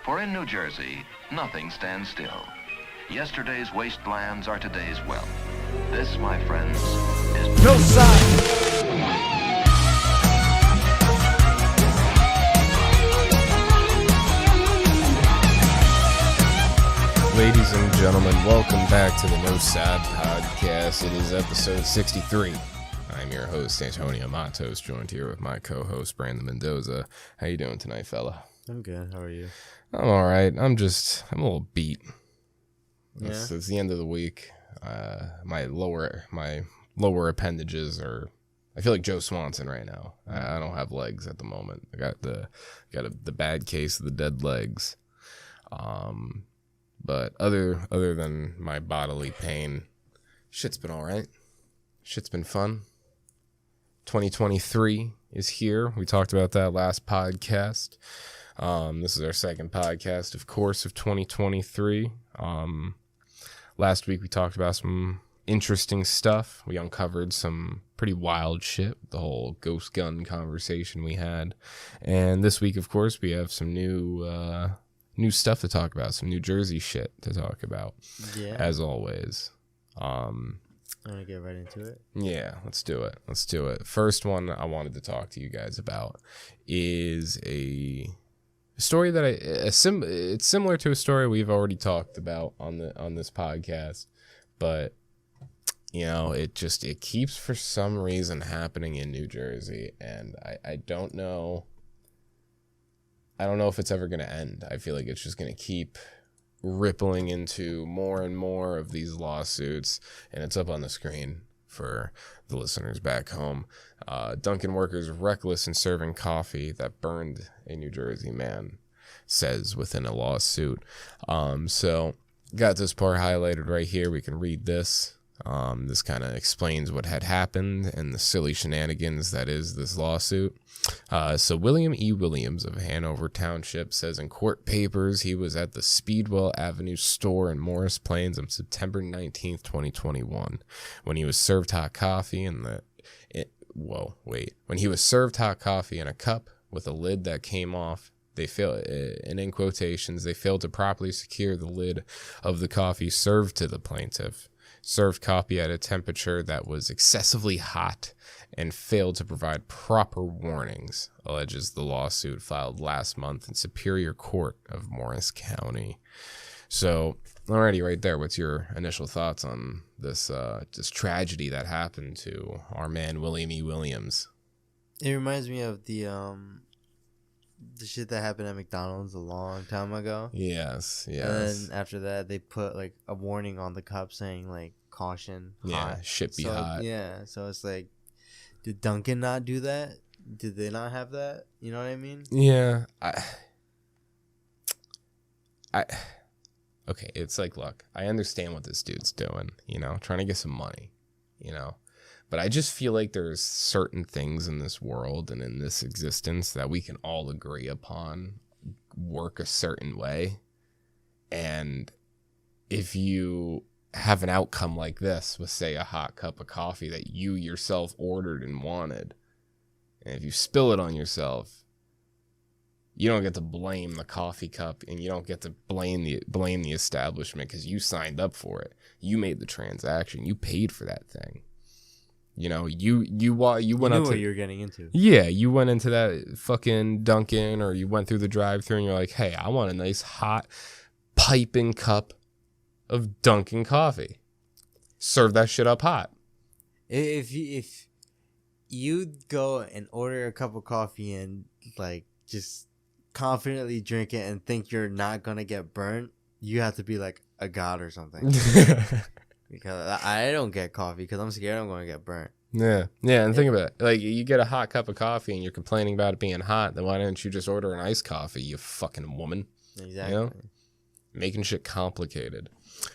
For in New Jersey, nothing stands still. Yesterday's wastelands are today's wealth. This, my friends, is Noside. Ladies and gentlemen, welcome back to the Noside Podcast. It is episode 63. I'm your host, Antonio Matos, joined here with my co-host, Brandon Mendoza. How you doing tonight, fella? I'm good. How are you? I'm all right. I'm a little beat. Yeah. It's the end of the week. My lower appendages are. I feel like Joe Swanson right now. I don't have legs at the moment. I got the bad case of the dead legs. But other than my bodily pain, shit's been all right. Shit's been fun. 2023 is here. We talked about that last podcast. This is our second podcast, of course, of 2023. Last week we talked about some interesting stuff. We uncovered some pretty wild shit, the whole ghost gun conversation we had. And this week, of course, we have some new stuff to talk about, some New Jersey shit to talk about. Yeah. As always. Want to get right into it? Yeah, let's do it. First one I wanted to talk to you guys about is a story that it's similar to a story we've already talked about on this podcast, but you know, it keeps for some reason happening in New Jersey, and I don't know if it's ever going to end. I feel like it's just going to keep rippling into more and more of these lawsuits, and it's up on the screen for the listeners back home. Dunkin' workers reckless in serving coffee that burned a New Jersey man, says within a lawsuit. So got this part highlighted right here. We can read this. This kind of explains what had happened and the silly shenanigans that is this lawsuit. So William E. Williams of Hanover Township says in court papers he was at the Speedwell Avenue store in Morris Plains on September 19th, 2021, when he was served hot coffee when he was served hot coffee in a cup with a lid that came off. They failed, and in quotations, they failed to properly secure the lid of the coffee served to the plaintiff. Served coffee at a temperature that was excessively hot and failed to provide proper warnings, alleges the lawsuit filed last month in Superior Court of Morris County. So, already right there, what's your initial thoughts on this tragedy that happened to our man William E. Williams? It reminds me of the shit that happened at McDonald's a long time ago. Yes. And then after that, they put like a warning on the cup saying like caution. Yeah, hot. shit be hot. Yeah, so it's like, did Dunkin' not do that? Did they not have that? You know what I mean? Yeah. Okay, it's like, look, I understand what this dude's doing, you know, trying to get some money, you know. But I just feel like there's certain things in this world and in this existence that we can all agree upon work a certain way. And if you have an outcome like this with, say, a hot cup of coffee that you yourself ordered and wanted, and if you spill it on yourself, you don't get to blame the coffee cup, and you don't get to blame the establishment because you signed up for it. You made the transaction. You paid for that thing. You know, you went you up knew to what you were getting into. Yeah, you went into that fucking Dunkin', or you went through the drive-thru and you're like, hey, I want a nice hot piping cup of Dunkin' coffee. Serve that shit up hot. If you go and order a cup of coffee and like just confidently drink it and think you're not gonna get burnt, you have to be like a god or something. Because I don't get coffee because I'm scared I'm going to get burnt. Yeah, and think about it. Like, you get a hot cup of coffee and you're complaining about it being hot, then why don't you just order an iced coffee, you fucking woman? Exactly. You know? Making shit complicated.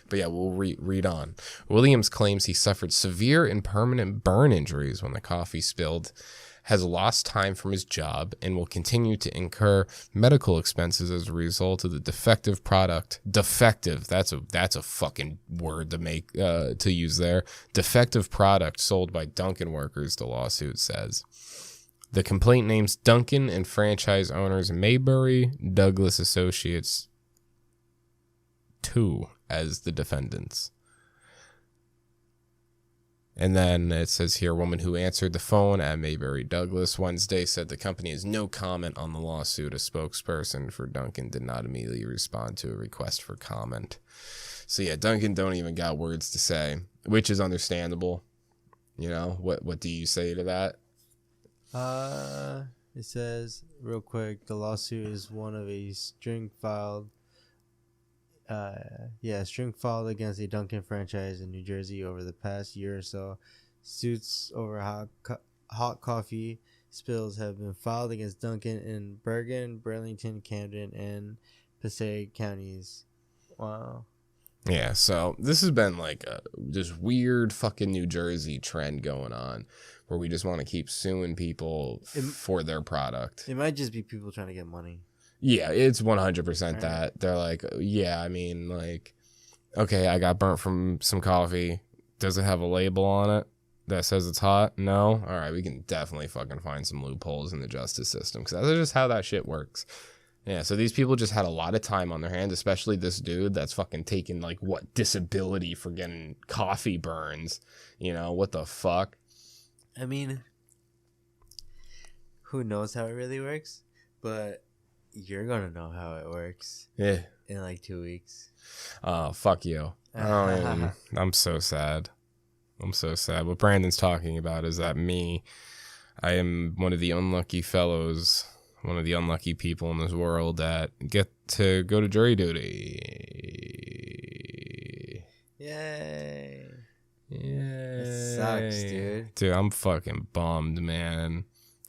But yeah, we'll read on. Williams claims he suffered severe and permanent burn injuries when the coffee spilled, has lost time from his job, and will continue to incur medical expenses as a result of the defective product. Defective, that's a fucking word to make to use there. Defective product sold by Dunkin' workers, the lawsuit says. The complaint names Dunkin and franchise owners Maybury Douglas Associates 2 as the defendants. And then it says here, a woman who answered the phone at Maybury Douglas Wednesday said the company has no comment on the lawsuit. A spokesperson for Dunkin did not immediately respond to a request for comment. So yeah, Dunkin don't even got words to say, which is understandable. You know, what do you say to that? It says real quick, the lawsuit is one of a string filed against a Dunkin' franchise in New Jersey over the past year or so. Suits over hot coffee spills have been filed against Dunkin' in Bergen, Burlington, Camden, and Passaic counties. Wow. Yeah, so this has been like this weird fucking New Jersey trend going on where we just want to keep suing people for their product. It might just be people trying to get money. Yeah, it's 100% that. They're like, yeah, I mean, like, okay, I got burnt from some coffee. Does it have a label on it that says it's hot? No? All right, we can definitely fucking find some loopholes in the justice system because that's just how that shit works. Yeah, so these people just had a lot of time on their hands, especially this dude that's fucking taking, like, what, disability for getting coffee burns. You know, what the fuck? I mean, who knows how it really works? But you're gonna know how it works. Yeah. In like 2 weeks. Oh, fuck you. I'm so sad. I'm so sad. What Brandon's talking about is that I am one of the unlucky fellows, one of the unlucky people in this world that get to go to jury duty. Yay. Yeah. It sucks, dude. Dude, I'm fucking bummed, man.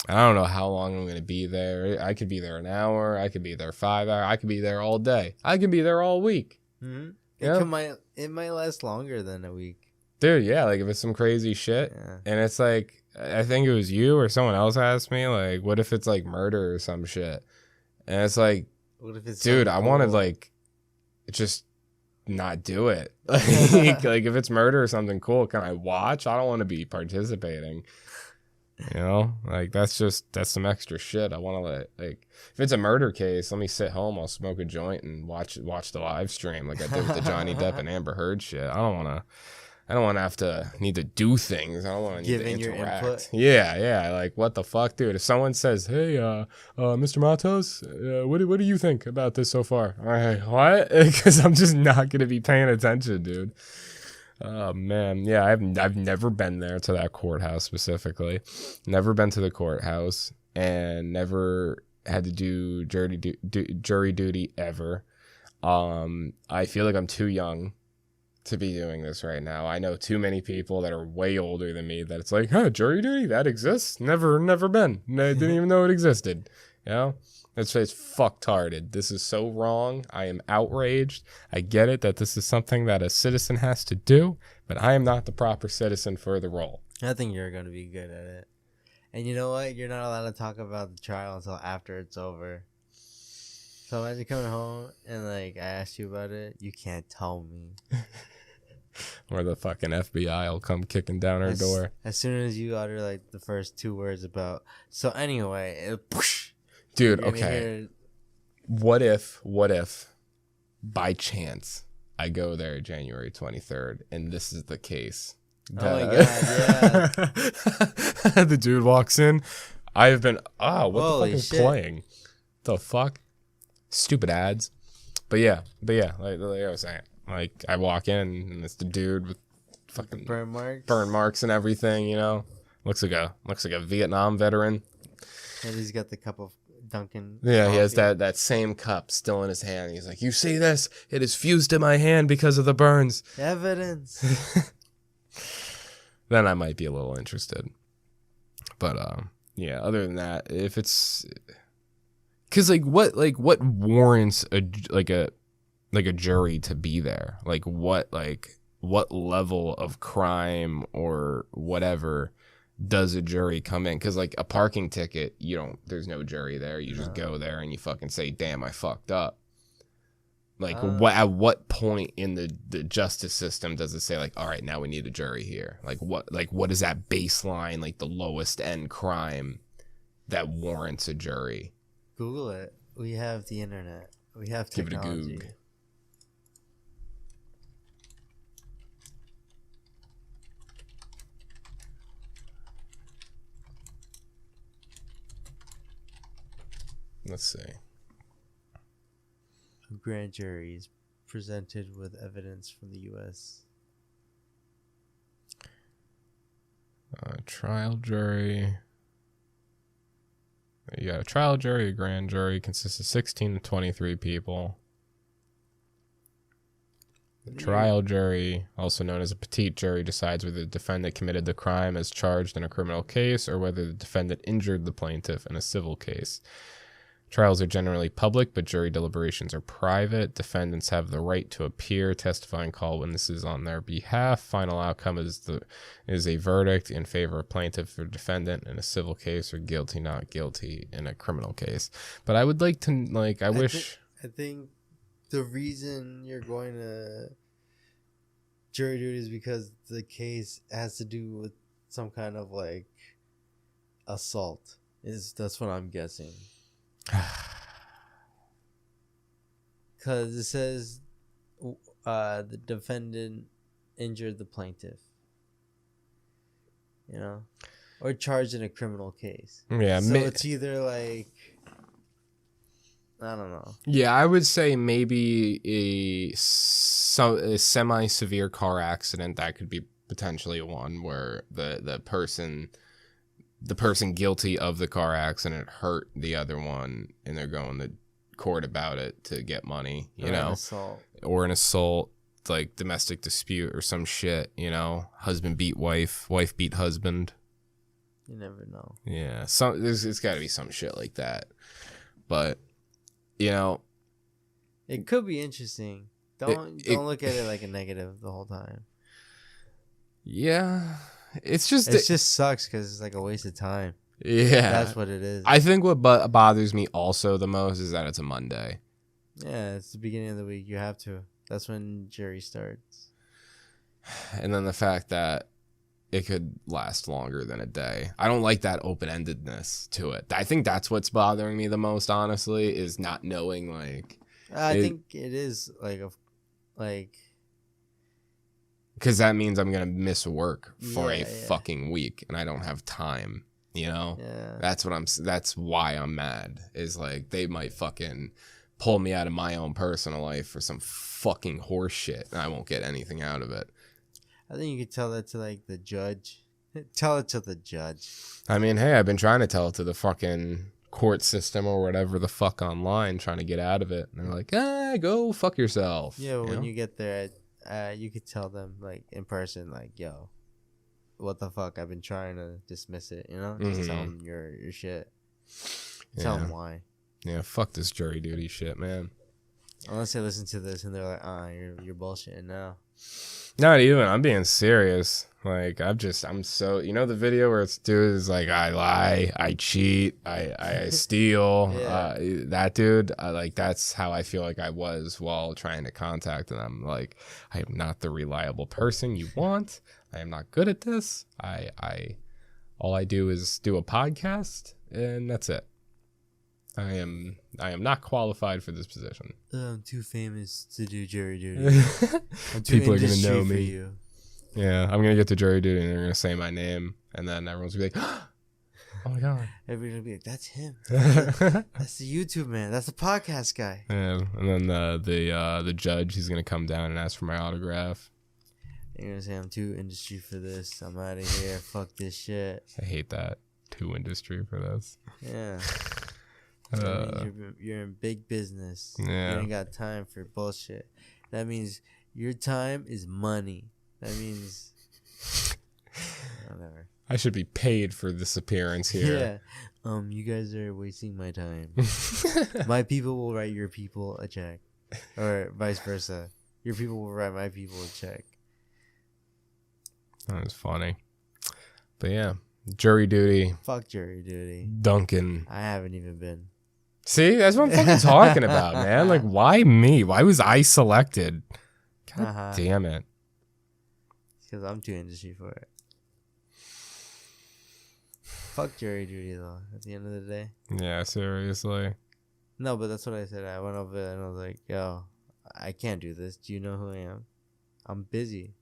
I don't know how long I'm going to be there. I could be there an hour. I could be there 5 hours. I could be there all day. I could be there all week. Mm-hmm. Yeah. It might last longer than a week. Dude, yeah, like if it's some crazy shit. Yeah. And it's like, I think it was you or someone else asked me, like, what if it's like murder or some shit? And it's like, what if it's dude, I want to like just not do it. Like if it's murder or something cool, can I watch? I don't want to be participating. You know, like that's some extra shit. I want to like if it's a murder case, let me sit home. I'll smoke a joint and watch the live stream like I did with the Johnny Depp and Amber Heard shit. I don't want to need to do things. I don't want to need to interact. Your input. Yeah. Like what the fuck, dude? If someone says, "Hey, Mr. Matos, what do you think about this so far?" All right, what? Because I'm just not gonna be paying attention, dude. Oh man, yeah, I've never been there to that courthouse specifically. Never been to the courthouse and never had to do jury duty ever. I feel like I'm too young to be doing this right now. I know too many people that are way older than me that it's like, huh, jury duty? That exists? Never been. I didn't even know it existed. You know? It's fucktarded. This is so wrong. I am outraged. I get it that this is something that a citizen has to do, but I am not the proper citizen for the role. I think you're going to be good at it. And you know what? You're not allowed to talk about the trial until after it's over. So imagine coming home and like I asked you about it, you can't tell me. Or the fucking FBI will come kicking down our door. As soon as you utter like the first 2 words about. So anyway, dude, okay. What if by chance I go there January 23rd and this is the case? Oh my god, yeah. The dude walks in. I've been what Holy the fuck is shit. playing? The fuck? Stupid ads. But yeah, like I was saying. Like I walk in and it's the dude with fucking burn marks and everything, you know. Looks like a Vietnam veteran. And he's got the cup of Dunkin'. Yeah, he has that same cup still in his hand. He's like, "You see this? It is fused in my hand because of the burns." Evidence. Then I might be a little interested. But yeah, other than that, if it's cuz what warrants a jury to be there? Like what level of crime or whatever does a jury come in? Because like a parking ticket, there's no jury there. You just go there and you fucking say, "Damn, I fucked up." Like at what point in the justice system does it say like, all right, now we need a jury here? Like what is that baseline, like the lowest end crime that warrants a jury. Google it. We have the internet. We have technology. Give it a goog. Let's see. A grand jury is presented with evidence from the U.S. Trial jury. You got a trial jury, a grand jury, consists of 16 to 23 people. The trial jury, also known as a petite jury, decides whether the defendant committed the crime as charged in a criminal case or whether the defendant injured the plaintiff in a civil case. Trials are generally public, but jury deliberations are private. Defendants have the right to appear, testify, and call witnesses on their behalf. Final outcome is a verdict in favor of plaintiff or defendant in a civil case, or guilty, not guilty in a criminal case. But I would like to, I think the reason you're going to jury duty is because the case has to do with some kind of like assault. That's what I'm guessing. Because it says the defendant injured the plaintiff, you know, or charged in a criminal case. Yeah, so it's either like, I don't know. Yeah, I would say maybe a semi-severe car accident. That could be potentially one where the person guilty of the car accident hurt the other one, and they're going to court about it to get money, or an assault, like domestic dispute or some shit, husband beat wife, wife beat husband. You never know. Yeah, it's got to be some shit like that. But it could be interesting. Don't look at it like a negative the whole time. Yeah. It just sucks because it's like a waste of time. Yeah. That's what it is. I think what bothers me also the most is that it's a Monday. Yeah, it's the beginning of the week. You have to. That's when jury starts. And then the fact that it could last longer than a day. I don't like that open-endedness to it. I think that's what's bothering me the most, honestly, is not knowing, like... I think it is, because that means I'm going to miss work for a fucking week and I don't have time, Yeah. That's why I'm mad, is like they might fucking pull me out of my own personal life for some fucking horse shit and I won't get anything out of it. I think you could tell that to like the judge. Tell it to the judge. I mean, hey, I've been trying to tell it to the fucking court system or whatever the fuck online, trying to get out of it. And they're like, go fuck yourself. Yeah, but when you get there, you could tell them like in person, like, yo, what the fuck? I've been trying to dismiss it, Just tell them your shit. Tell them why. Yeah, fuck this jury duty shit, man. Unless they listen to this and they're like, you're bullshitting now. Not even. I'm being serious. Like, I'm so, the video where it's dude is like, I lie, I cheat, I steal. Yeah. That dude, that's how I feel like I was while trying to contact them. Like, I am not the reliable person you want. I am not good at this. All I do is do a podcast, and that's it. I am not qualified for this position. I'm too famous to do jury duty. I'm too People are gonna know me. You. Yeah, I'm gonna get to jury duty and they're gonna say my name, and then everyone's gonna be like, "Oh my god!" Everybody's gonna be like, "That's him. That's the YouTube man. That's the podcast guy." Yeah, and then the judge, he's gonna come down and ask for my autograph. You're gonna say, "I'm too industry for this. I'm out of here. Fuck this shit." I hate that. Too industry for this. Yeah. That means you're in big business. Yeah. You ain't got time for bullshit. That means your time is money. That means whatever. I should be paid for this appearance here. Yeah. You guys are wasting my time. My people will write your people a check, or vice versa. Your people will write my people a check. That was funny. But yeah, jury duty. Fuck jury duty. Dunkin. I haven't even been. See, that's what I'm fucking talking about, man. Like, why me? Why was I selected? God damn it. Because I'm too industry for it. Fuck jury duty though. At the end of the day. Yeah, seriously. No, but that's what I said. I went over there and I was like, "Yo, I can't do this. Do you know who I am? I'm busy."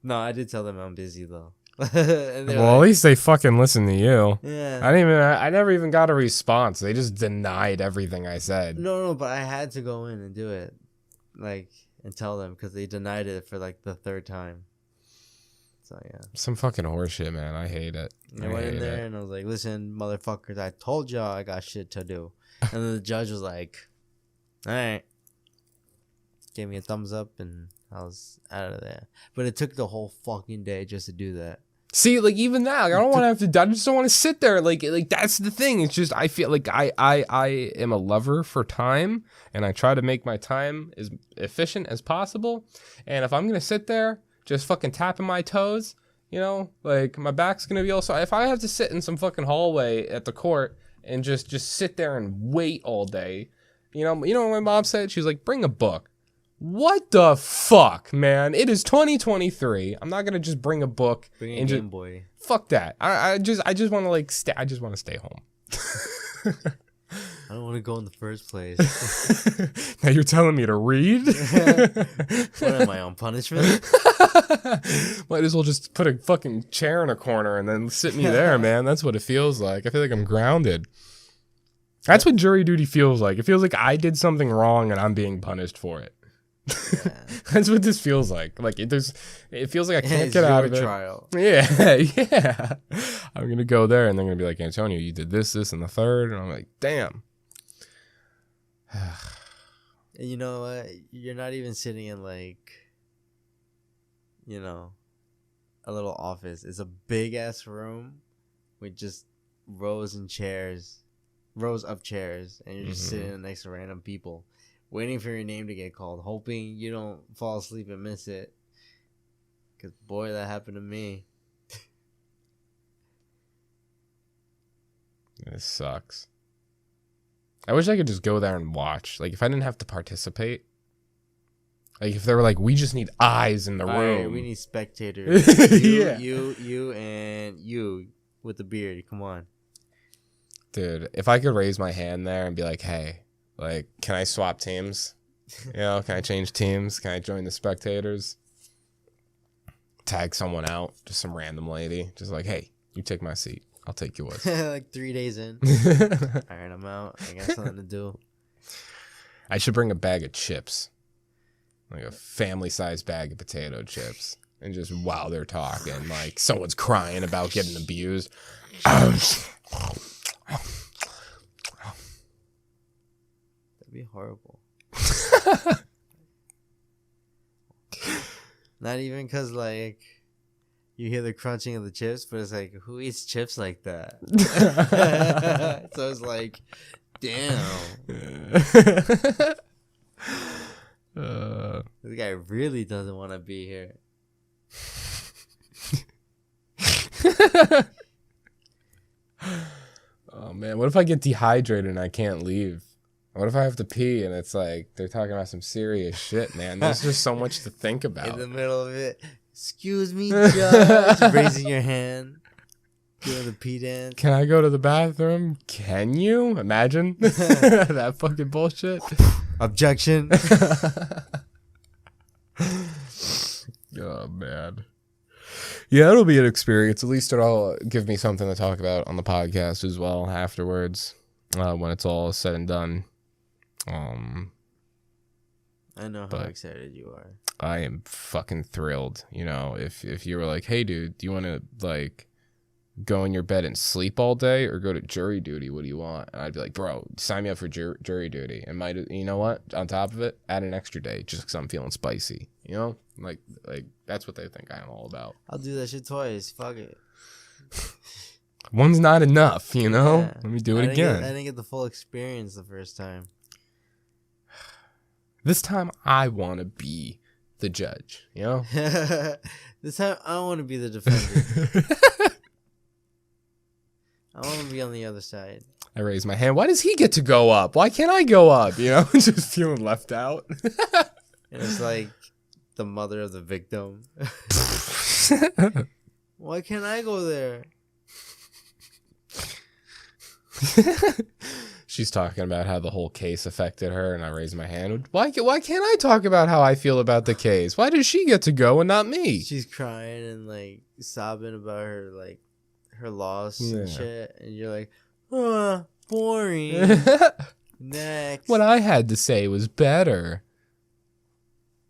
No, I did tell them I'm busy though. And Well, at least they fucking listen to you. yeah. I never even got a response. They just denied everything I said. No, but I had to go in and do it, and tell them because they denied it for like the third time. So yeah. Some fucking horseshit, man. I hate it. I went in there and I was like, "Listen, motherfuckers, I told y'all I got shit to do." And then the judge was like, "All right," gave me a thumbs up, and I was out of there. But it took the whole fucking day just to do that. See, like even that, like, I don't want to have to. I just don't want to sit there. Like that's the thing. It's just I feel like I am a lover for time, and I try to make my time as efficient as possible. And if I'm gonna sit there just fucking tapping my toes, you know, like my back's gonna be also. If I have to sit in some fucking hallway at the court and just sit there and wait all day, you know what my mom said? She was like, "Bring a book." What the fuck, man? It is 2023. I'm not gonna just bring a book. Bring a and Game Boy. Fuck that. I just want to like stay. I just want to stay home. I don't want to go in the first place. Now you're telling me to read? What am I on punishment? Might as well just put a fucking chair in a corner and then sit me there, man. That's what it feels like. I feel like I'm grounded. That's what jury duty feels like. It feels like I did something wrong and I'm being punished for it. Yeah. That's what this feels like. Like it feels like I can't get out of it. Trial. Yeah, yeah. I'm gonna go there and they're gonna be like, "Antonio, you did this, and the third," and I'm like, "Damn." And you know what? You're not even sitting in a little office. It's a big ass room with just rows of chairs, and you're just sitting next to random people, waiting for your name to get called, hoping you don't fall asleep and miss it. Because, boy, that happened to me. This sucks. I wish I could just go there and watch. Like, if I didn't have to participate. Like, if they were like, "We just need eyes in the room. Right, we need spectators. Yeah. You, and you with the beard. Come on." Dude, if I could raise my hand there and be like, "Hey, like, can I swap teams? Can I change teams? Can I join the spectators?" Tag someone out, just some random lady. Just like, "Hey, you take my seat. I'll take yours." Like 3 days in. All right, I'm out. I got something to do. I should bring a bag of chips. Like a family-sized bag of potato chips. And just while they're talking, like, someone's crying about getting abused. That'd be horrible. Not even because, like, you hear the crunching of the chips, but it's like, who eats chips like that? So it's like, damn. This guy really doesn't want to be here. Oh, man. What if I get dehydrated and I can't leave? What if I have to pee and it's like they're talking about some serious shit, man? There's just so much to think about. In the middle of it, "Excuse me, judge," raising your hand, doing the pee dance. "Can I go to the bathroom?" Can you imagine that fucking bullshit? Objection. Oh, man. Yeah, it'll be an experience. At least it'll give me something to talk about on the podcast as well afterwards, when it's all said and done. I know how excited you are. I am fucking thrilled. If you were like, "Hey, dude, do you want to like go in your bed and sleep all day or go to jury duty? What do you want?" And I'd be like, "Bro, sign me up for jury duty." And you know what? On top of it, add an extra day just because I'm feeling spicy. Like that's what they think I'm all about. I'll do that shit twice. Fuck it. One's not enough, Yeah. Let me do it again. I didn't get the full experience the first time. This time, I want to be the judge, This time, I don't want to be the defender. I want to be on the other side. I raise my hand. Why does he get to go up? Why can't I go up? Just feeling left out. And it's like the mother of the victim. Why can't I go there? She's talking about how the whole case affected her, and I raise my hand. Why can't I talk about how I feel about the case? Why does she get to go and not me? She's crying and like sobbing about her loss and shit, and you're like, boring. Next. What I had to say was better.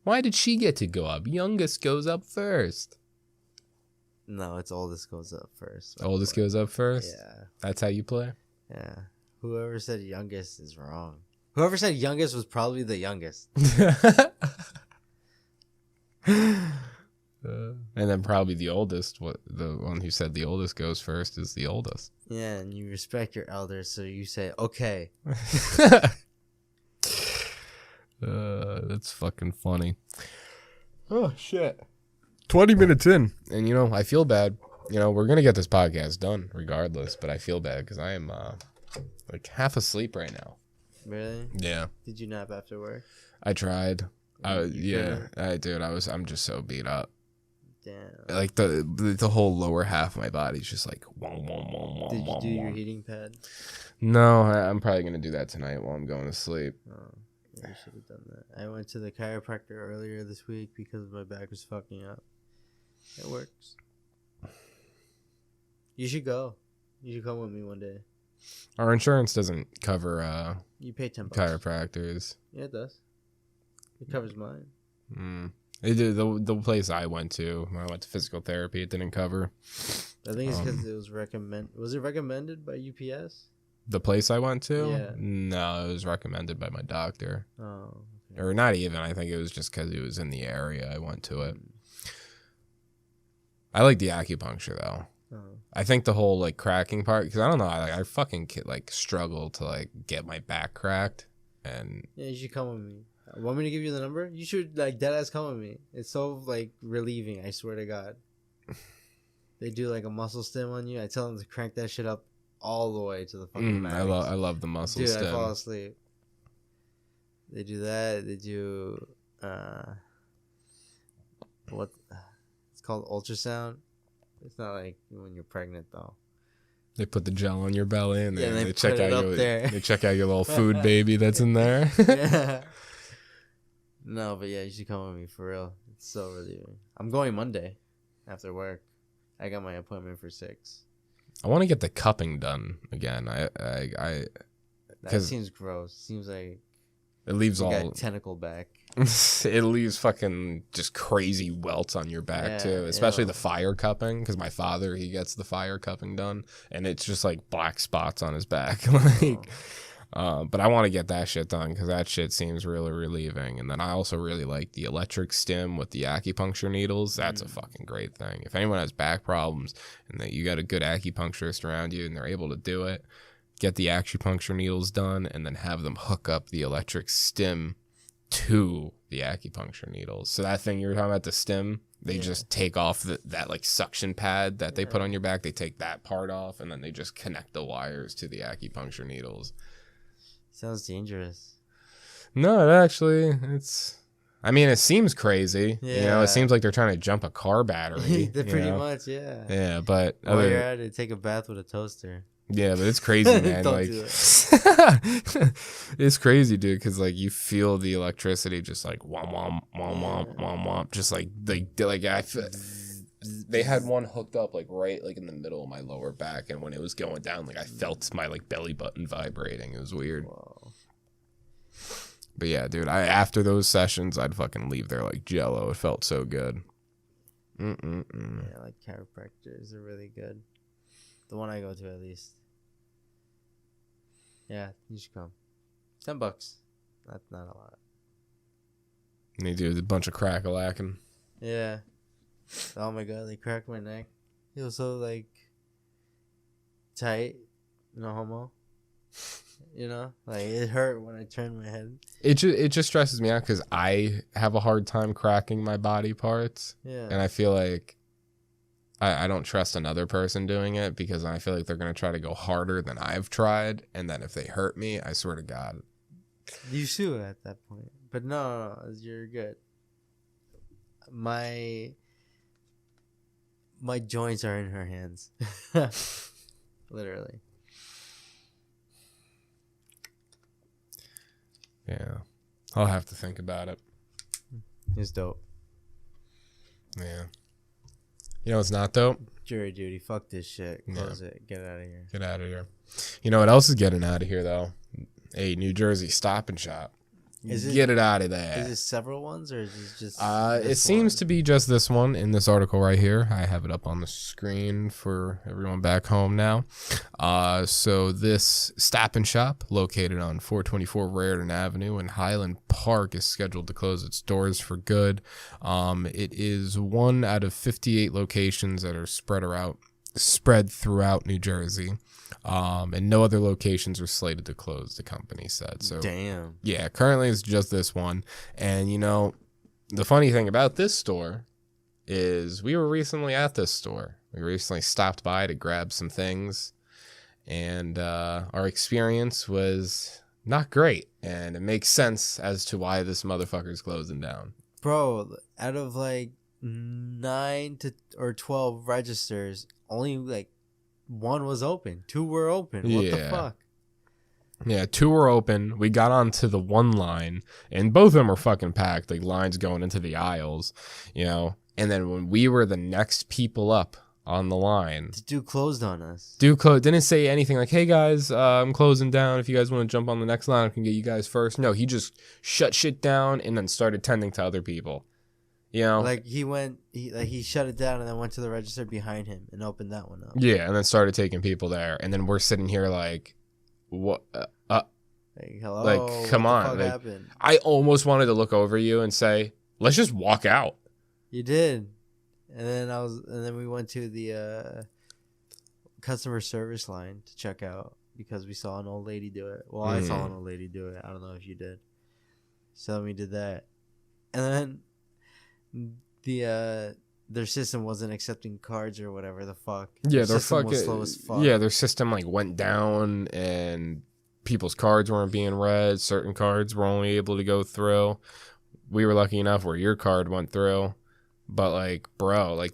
Why did she get to go up? Youngest goes up first. No, it's oldest goes up first. Oldest goes up first? Yeah. That's how you play? Yeah. Whoever said youngest is wrong. Whoever said youngest was probably the youngest. And then probably the oldest. The one who said the oldest goes first is the oldest. Yeah, and you respect your elders, so you say, okay. That's fucking funny. Oh, shit. 20 minutes in. And, you know, I feel bad. You know, we're going to get this podcast done regardless, but I feel bad because I am like half asleep right now. Really? Yeah. Did you nap after work? I tried. I'm just so beat up. Damn. Like the whole lower half of my body's just like Did you do your heating pad? No, I'm probably gonna do that tonight while I'm going to sleep. Oh, yeah, you should have done that. I went to the chiropractor earlier this week because my back was fucking up. It works. You should go. You should come with me one day. Our insurance doesn't cover You pay $10. chiropractors. Yeah, it does. It covers mine. They did the place I went to when I went to physical therapy. It didn't cover. I think it's because it was recommended. Was it recommended by UPS? The place I went to? Yeah. No, it was recommended by my doctor. Oh. Okay. Or not even. I think it was just because it was in the area. I went to it. I like the acupuncture though. Oh. I think the whole like cracking part, because I don't know, I fucking like struggle to like get my back cracked, and Yeah, you should come with me. Want me to give you the number? You should like deadass come with me. It's so like relieving. I swear to God. They do like a muscle stim on you. I tell them to crank that shit up all the way to the fucking max. I love the muscle Dude, stim. I fall asleep. They do that. They do what? It's called ultrasound. It's not like when you're pregnant though. They put the gel on your belly and Yeah, they check put it out up there. they check out your little food baby that's in there. Yeah. No, but yeah, you should come with me for real. It's so relieving. I'm going Monday after work. I got my appointment for 6. I want to get the cupping done again. That 'cause seems gross. Seems like it leaves you all got tentacle back. it leaves fucking just crazy welts on your back too, especially the fire cupping, because my father, he gets the fire cupping done and it's just like black spots on his back. Like but I want to get that shit done because that shit seems really relieving. And then I also really like the electric stim with the acupuncture needles. That's a fucking great thing. If anyone has back problems and that you got a good acupuncturist around you and they're able to do it, get the acupuncture needles done and then have them hook up the electric stim to the acupuncture needles. So that thing you were talking about, the stim, they just take off that like suction pad that they put on your back. They take that part off and then they just connect the wires to the acupuncture needles. Sounds dangerous. No, it actually, it seems crazy. Yeah. You know, it seems like they're trying to jump a car battery. Pretty much, yeah. Yeah, but While you're at it, take a bath with a toaster. Yeah, but it's crazy, man. Don't like, do it. it's crazy, dude, because like you feel the electricity just like womp womp womp womp womp womp, just like they had one hooked up like right like in the middle of my lower back, and when it was going down, like I felt my like belly button vibrating. It was weird. Whoa. But yeah, dude, after those sessions, I'd fucking leave there like jello. It felt so good. Yeah, like chiropractors are really good. The one I go to, at least. Yeah, you should come. $10. That's not a lot. And they do a bunch of crack-a-lacking. Yeah. Oh my god, they cracked my neck. It was so like tight. No homo. You know, like it hurt when I turned my head. It just stresses me out because I have a hard time cracking my body parts. Yeah. And I feel like I don't trust another person doing it because I feel like they're going to try to go harder than I've tried. And then if they hurt me, I swear to God. You sue at that point. But no, you're good. My joints are in her hands. Literally. Yeah. I'll have to think about it. It's dope. Yeah. You know what's not dope? Jury duty. Fuck this shit. Close it. Get out of here. Get out of here. You know what else is getting out of here, though? A New Jersey Stop and Shop. Get it out of there. Is it several ones or is it just it seems to be just this one in this article right here. I have it up on the screen for everyone back home now. So this Stop and Shop located on 424 Raritan Avenue in Highland Park is scheduled to close its doors for good. It is one out of 58 locations that are spread throughout New Jersey. And no other locations are slated to close, the company said. So damn. Yeah, currently it's just this one. And you know, the funny thing about this store is we were recently at this store. We recently stopped by to grab some things, and our experience was not great, and it makes sense as to why this motherfucker's closing down. Bro, out of like 9 or 12 registers, only like one was open. 2 were open. What the fuck? Yeah, 2 were open. We got onto the one line, and both of them were fucking packed, like lines going into the aisles, you know. And then when we were the next people up on the line, the dude closed on us. Didn't say anything like, "Hey guys, I'm closing down. If you guys want to jump on the next line, I can get you guys first." No, he just shut shit down and then started tending to other people. You know, like he shut it down and then went to the register behind him and opened that one up. Yeah, and then started taking people there, and then we're sitting here like, what? Like, hello, like, come on! What the fuck like, happened? I almost wanted to look over you and say, "Let's just walk out." You did, and then we went to the customer service line to check out because we saw an old lady do it. Well, I saw an old lady do it. I don't know if you did. So we did that, and then their system wasn't accepting cards or whatever the fuck. Yeah, their system was slow as fuck. Yeah, their system like went down and people's cards weren't being read. Certain cards were only able to go through. We were lucky enough where your card went through, but like, bro, like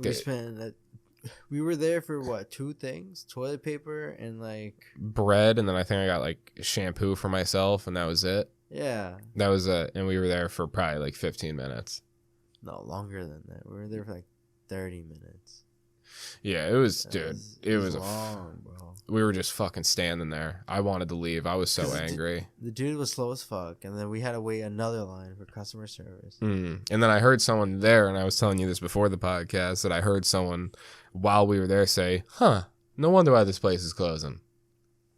we were there for what, 2 things? Toilet paper and like bread, and then I think I got like shampoo for myself, and that was it. Yeah, that was it. And we were there for probably like 15 minutes. No, longer than that. We were there for like 30 minutes. Yeah, it was, it was long, bro. We were just fucking standing there. I wanted to leave. I was so angry. The dude was slow as fuck, and then we had to wait another line for customer service. And then I heard someone there, and I was telling you this before the podcast, that I heard someone while we were there say, "Huh, no wonder why this place is closing."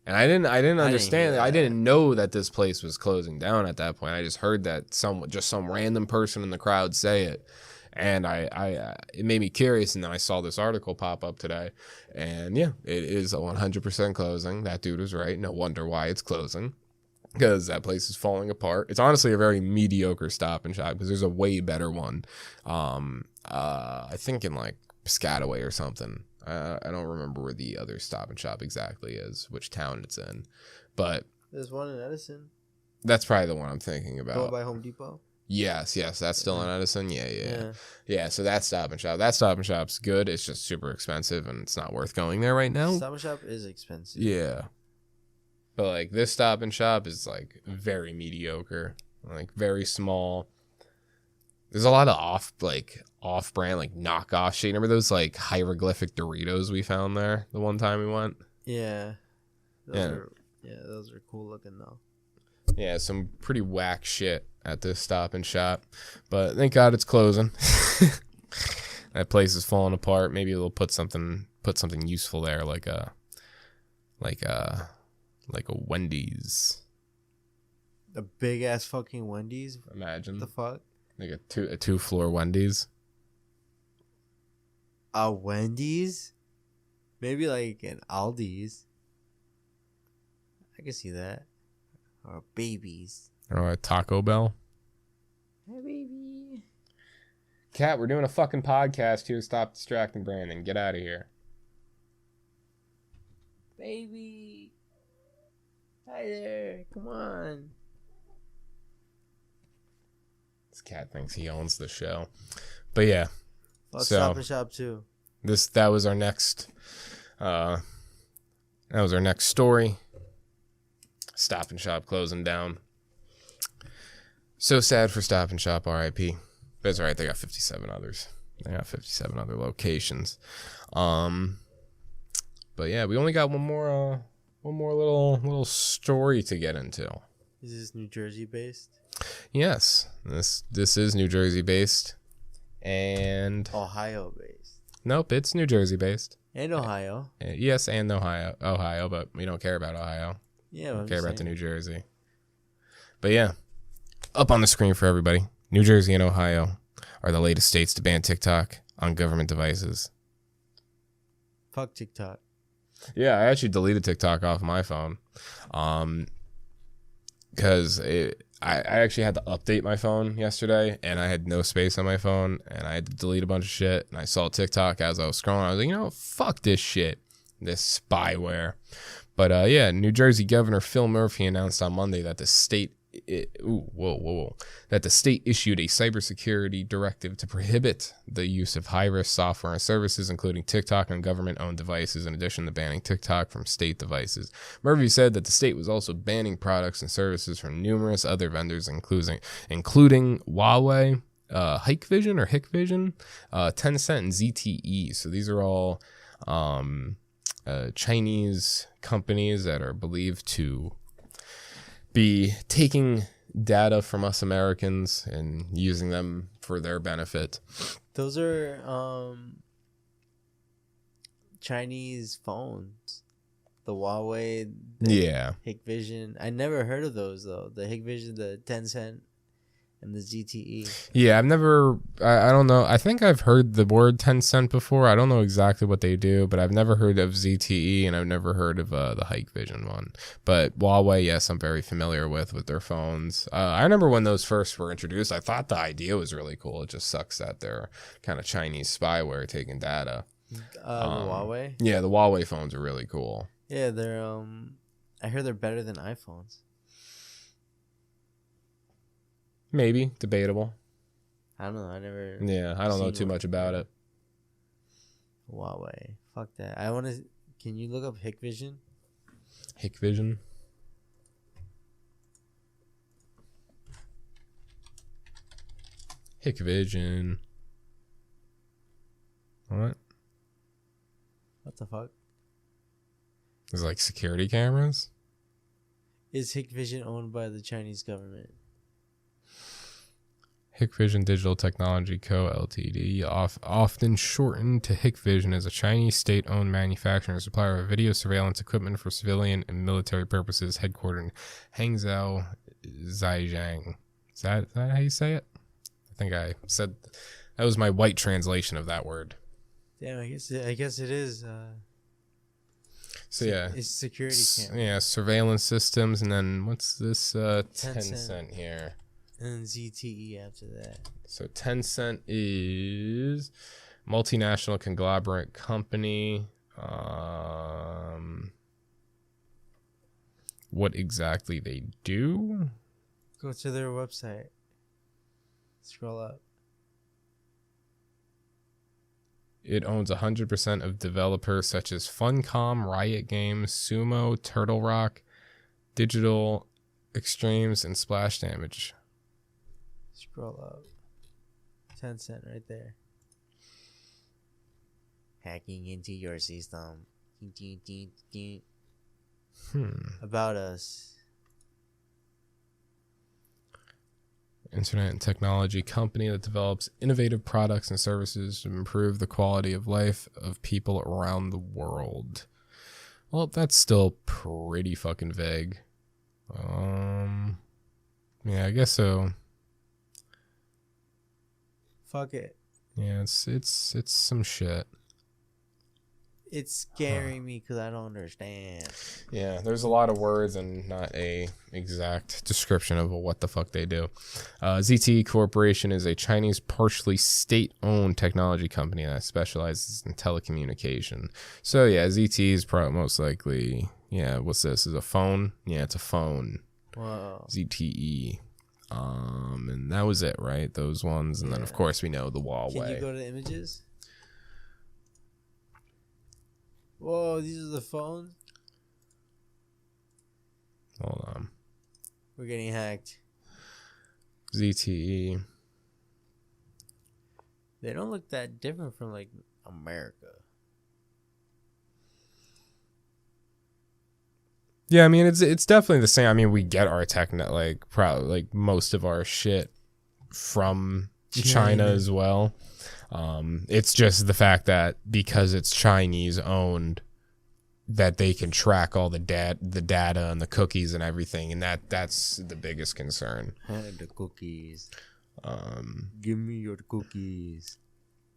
And I didn't understand. I didn't know that this place was closing down at that point. I just heard that some random person in the crowd say it, and it made me curious. And then I saw this article pop up today, and yeah, it is 100% closing. That dude was right. No wonder why it's closing, because that place is falling apart. It's honestly a very mediocre Stop and Shop, because there's a way better one. I think in like Piscataway or something. I don't remember where the other Stop and Shop exactly is, which town it's in, but there's one in Edison. That's probably the one I'm thinking about. Go by Home Depot. Yes, that's still in Edison. Yeah. So that Stop and Shop's good. It's just super expensive, and it's not worth going there right now. Stop and Shop is expensive. Yeah, but like this Stop and Shop is like very mediocre, like very small. There's a lot of off-brand, like knockoff shit. Remember those like hieroglyphic Doritos we found there the one time we went? Yeah. Those are cool looking though. Yeah, some pretty whack shit at this Stop and Shop, but thank God it's closing. That place is falling apart. Maybe they'll put something useful there, like a Wendy's. A big ass fucking Wendy's. Imagine what the fuck. Like a 2-floor Wendy's. A Wendy's? Maybe like an Aldi's. I can see that. Or a Baby's. Or a Taco Bell. Hey, baby. Kat, we're doing a fucking podcast here. Stop distracting Brandon. Get out of here. Baby. Hi there. Come on. This cat thinks he owns the show. But yeah. Let's Stop and Shop too. That was our next story. Stop and Shop closing down. So sad for Stop and Shop, RIP. But it's alright, they got 57 others. They got 57 other locations. But yeah, we only got one more little story to get into. Is this New Jersey based? Yes, this is New Jersey based, and Ohio based. Nope, it's New Jersey based. And Ohio. Yes, and Ohio, but we don't care about Ohio. Yeah, we don't care about the New Jersey. But yeah, up on the screen for everybody, New Jersey and Ohio are the latest states to ban TikTok on government devices. Fuck TikTok. Yeah, I actually deleted TikTok off my phone, because I actually had to update my phone yesterday, and I had no space on my phone, and I had to delete a bunch of shit, and I saw TikTok as I was scrolling. I was like, you know what? Fuck this shit, this spyware. But yeah, New Jersey Governor Phil Murphy announced on Monday that the state that the state issued a cybersecurity directive to prohibit the use of high-risk software and services, including TikTok, on government-owned devices, in addition to banning TikTok from state devices. Murphy said that the state was also banning products and services from numerous other vendors, including Huawei, Hikvision, Tencent, and ZTE. So these are all Chinese companies that are believed to be taking data from us Americans and using them for their benefit. Those are Chinese phones. The Huawei, the Hikvision. I never heard of those though. The Hikvision, the Tencent, and the ZTE. Yeah, I don't know. I think I've heard the word Tencent before. I don't know exactly what they do, but I've never heard of ZTE, and I've never heard of the Hikvision one. But Huawei, yes, I'm very familiar with their phones. I remember when those first were introduced, I thought the idea was really cool. It just sucks that they're kind of Chinese spyware taking data. The Huawei? Yeah, the Huawei phones are really cool. Yeah, they're I hear they're better than iPhones. Maybe. Debatable. I don't know. Yeah, I don't know too much about it. Huawei. Fuck that. Can you look up Hikvision? Hikvision. Hikvision. What? What the fuck? It's like security cameras? Is Hikvision owned by the Chinese government? Hikvision Digital Technology Co. Ltd., often shortened to Hikvision, is a Chinese state-owned manufacturer and supplier of video surveillance equipment for civilian and military purposes, headquartered in Hangzhou, Zhejiang. Is that how you say it? I think I said that was my white translation of that word. Damn, I guess it is. So yeah, it's security camera. Yeah, surveillance systems, and then what's this? Tencent here. And ZTE after that. So Tencent is multinational conglomerate company. What exactly they do? Go to their website. Scroll up. It owns 100% of developers such as Funcom, Riot Games, Sumo, Turtle Rock, Digital Extremes, and Splash Damage. Scroll up. Tencent right there. Hacking into your system. About us. Internet and technology company that develops innovative products and services to improve the quality of life of people around the world. Well, that's still pretty fucking vague. Yeah, I guess so. Fuck it. Yeah, it's some shit. It's scaring me because I don't understand. Yeah, there's a lot of words and not a exact description of what the fuck they do. ZTE Corporation is a Chinese partially state-owned technology company that specializes in telecommunication. So yeah, ZTE is most likely, what's this? Is a phone? Yeah, it's a phone. Whoa. ZTE. And that was it, right? Those ones. And then, of course, we know the Huawei. Can you go to the images? Whoa, these are the phones? Hold on. We're getting hacked. ZTE. They don't look that different from like America. Yeah, I mean it's definitely the same. I mean, we get our technet like probably like most of our shit from China as well. It's just the fact that because it's Chinese owned, that they can track all the data and the cookies and everything, and that's the biggest concern. The cookies. Give me your cookies.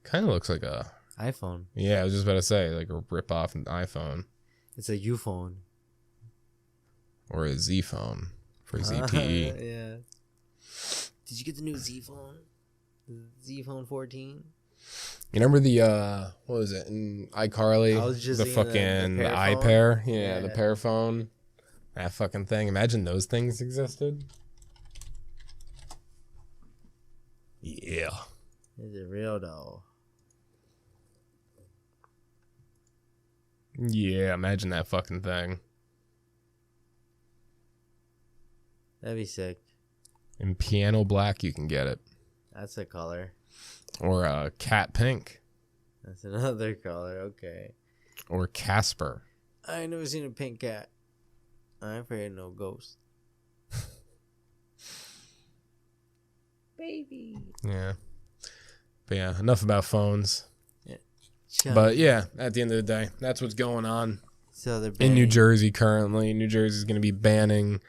Kind of looks like a iPhone. Yeah, I was just about to say like a rip off an iPhone. It's a U phone. Or a Z phone for ZTE. Yeah. Did you get the new Z phone? The Z phone 14? You remember the what was it in iCarly? I was just the fucking the iPair. Yeah, the pair phone. That fucking thing. Imagine those things existed. Yeah. Is it real though? Yeah, imagine that fucking thing. That'd be sick. In piano black, you can get it. That's a color. Or cat pink. That's another color. Okay. Or Casper. I ain't never seen a pink cat. I ain't afraid of no ghost. Baby. Yeah. But yeah, enough about phones. Yeah. But yeah, at the end of the day, that's what's going on. So they're in New Jersey currently. New Jersey is going to be banning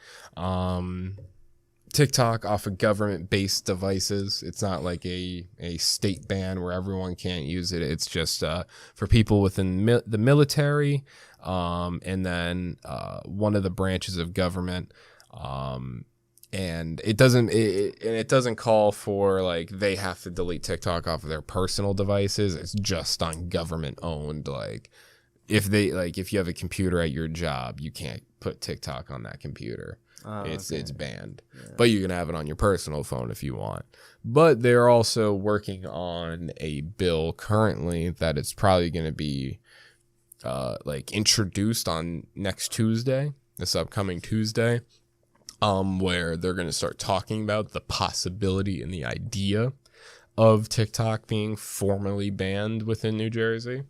TikTok off of government-based devices. It's not like a state ban where everyone can't use it. It's just for people within the military, and then one of the branches of government. And it doesn't call for like they have to delete TikTok off of their personal devices. It's just on government-owned like. If you have a computer at your job, you can't put TikTok on that computer. It's banned. Yeah. But you can have it on your personal phone if you want. But they're also working on a bill currently that it's probably going to be introduced on next Tuesday, this upcoming Tuesday, where they're going to start talking about the possibility and the idea of TikTok being formally banned within New Jersey.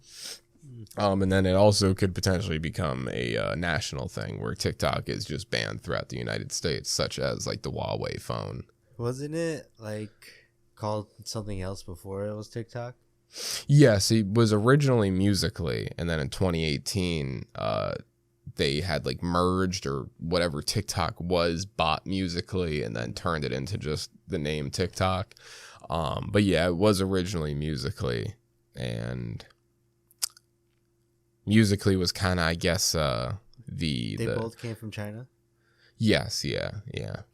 And then it also could potentially become a national thing where TikTok is just banned throughout the United States, such as like the Huawei phone. Wasn't it like called something else before it was TikTok? Yes, it was originally Musical.ly, and then in 2018, they had like merged or whatever TikTok was, bought Musical.ly, and then turned it into just the name TikTok. But yeah, it was originally Musical.ly, and Musical.ly was kind of, I guess, They both came from China? Yes, yeah.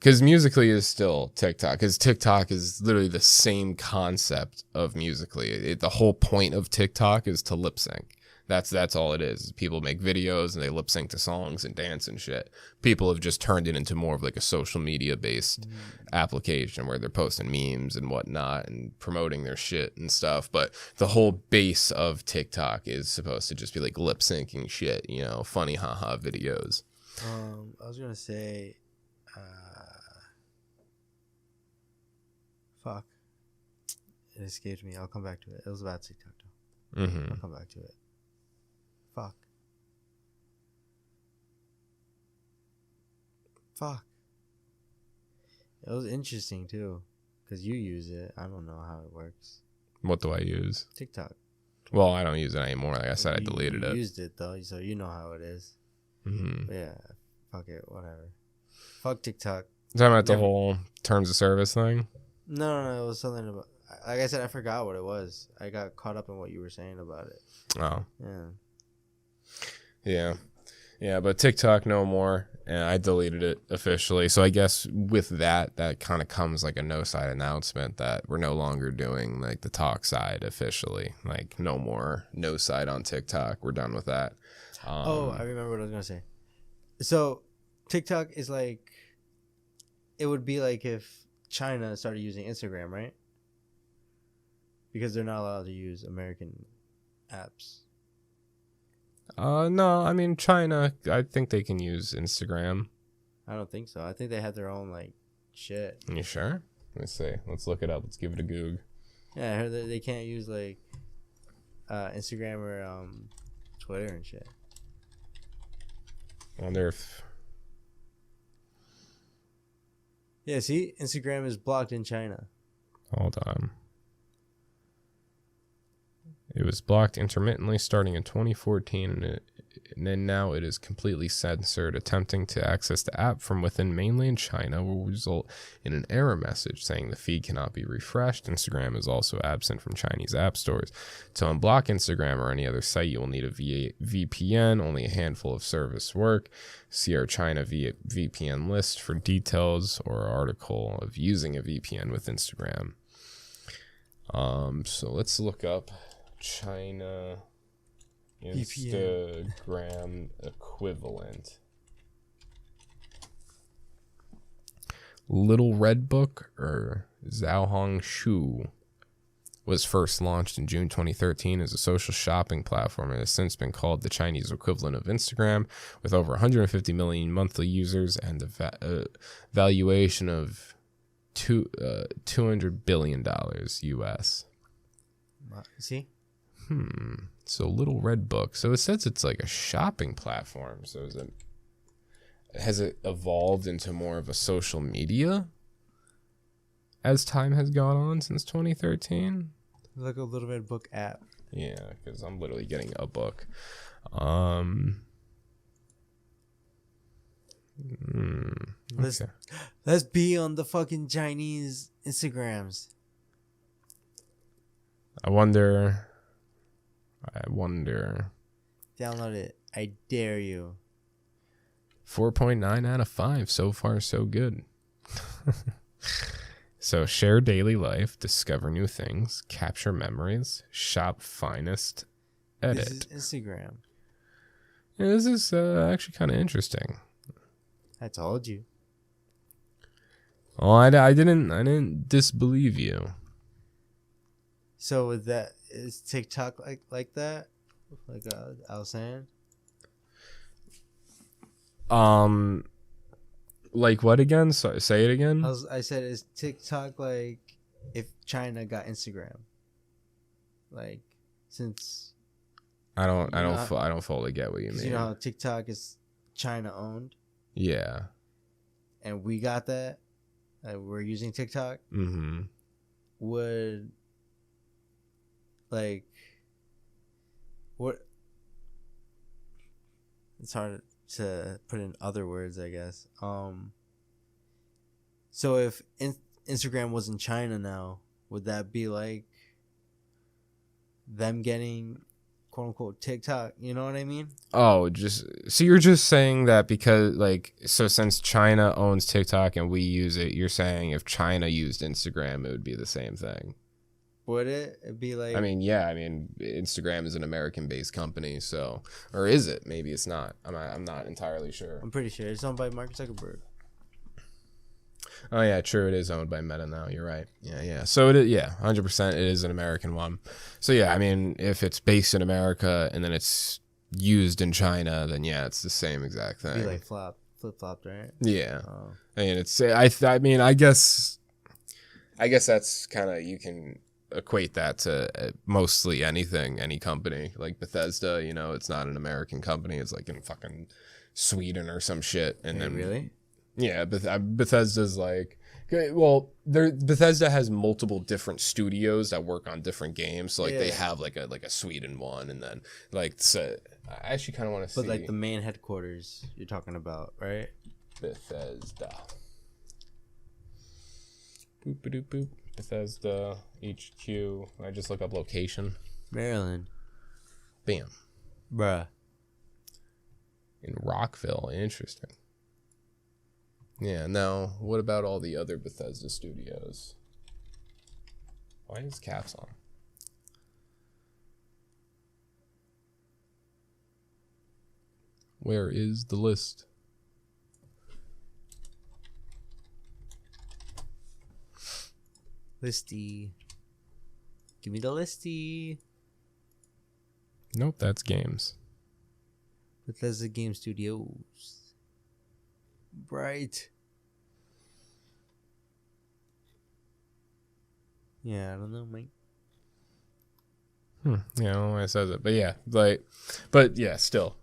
Because Musical.ly is still TikTok. Because TikTok is literally the same concept of Musical.ly. The whole point of TikTok is to lip sync. That's all it is. People make videos and they lip sync to songs and dance and shit. People have just turned it into more of like a social media based application where they're posting memes and whatnot and promoting their shit and stuff. But the whole base of TikTok is supposed to just be like lip syncing shit, funny haha videos. I was gonna say, fuck, it escaped me. I'll come back to it. It was about TikTok though. I'll come back to it. Fuck. It was interesting too, because you use it. I don't know how it works. What do I use? TikTok. Well, I don't use it anymore. Like I said, I deleted it. You used it though, so you know how it is. But yeah, fuck it, whatever. Fuck TikTok. Talking about the whole terms of service thing? No, it was something about. Like I said, I forgot what it was. I got caught up in what you were saying about it. Oh. Yeah. Yeah, but TikTok no more, and I deleted it officially. So I guess with that kind of comes like a Noside announcement that we're no longer doing like the talk side officially. Like no more Noside on TikTok. We're done with that. I remember what I was gonna say. So TikTok is like, it would be like if China started using Instagram, right? Because they're not allowed to use American apps. No, I mean China, I think they can use Instagram. I don't think so. I think they have their own like shit. You sure? Let me see. Let's look it up. Let's give it a goog. Yeah, I heard that they can't use like Instagram or Twitter and shit. I wonder if... Yeah, see, Instagram is blocked in China. Hold on. It was blocked intermittently starting in 2014, and then now it is completely censored. Attempting to access the app from within mainland China will result in an error message saying the feed cannot be refreshed. Instagram is also absent from Chinese app stores. To unblock Instagram or any other site, you will need a VPN. Only a handful of service work. See our China VPN list for details or article of using a VPN with Instagram. So let's look up China Instagram equivalent. Little Red Book, or Zhaohong Shu, was first launched in June 2013 as a social shopping platform and has since been called the Chinese equivalent of Instagram, with over 150 million monthly users and a valuation of $200 billion US. See? So Little Red Book. So it says it's like a shopping platform. So has it evolved into more of a social media as time has gone on since 2013? Like a Little Red Book app. Yeah, because I'm literally getting a book. Let's be on the fucking Chinese Instagrams. I wonder. Download it. I dare you. 4.9 out of 5. So far, so good. So share daily life, discover new things, capture memories, shop finest, edit. This is Instagram. Yeah, this is actually kind of interesting. I told you. Oh, I didn't disbelieve you. So with that, is TikTok like that? Like I was saying. Like what again? So, say it again. I said, is TikTok like if China got Instagram? Like, since I don't fully get what you mean. You know how TikTok is China owned. Yeah. And we got that. We're using TikTok. Mm-hmm. Would like what? It's hard to put in other words, I guess. So if Instagram was in China now, would that be like them getting quote unquote TikTok? You know what I mean? Oh, just so you're just saying that because so since China owns TikTok and we use it, you're saying if China used Instagram, it would be the same thing. Would it? It'd be like... Instagram is an American-based company, so... Or is it? Maybe it's not. I'm not entirely sure. I'm pretty sure. It's owned by Mark Zuckerberg. Oh, yeah, true. It is owned by Meta now. You're right. Yeah. So, 100% it is an American one. So, yeah, I mean, if it's based in America and then it's used in China, then, yeah, it's the same exact thing. It'd be like flip-flopped, right? Yeah. Oh. I mean, I guess that's kind of... You can... equate that to mostly anything, any company like Bethesda. You know, it's not an American company, it's like in fucking Sweden or some shit. And then really, yeah, Bethesda's like, Bethesda has multiple different studios that work on different games, so they have like a Sweden one, and then so I actually kind of want to see, but like the main headquarters you're talking about, right? Bethesda. Boop doop boop. Bethesda HQ. I just look up location. Maryland. Bam. Bruh. In Rockville. Interesting. Yeah, now, what about all the other Bethesda studios? Why is caps on? Where is the list? Listy. Give me the listy. Nope, that's games. Bethesda Game Studios. Right. Yeah, I don't know, Mike. Yeah, I don't know why I says it, but yeah, but yeah, still,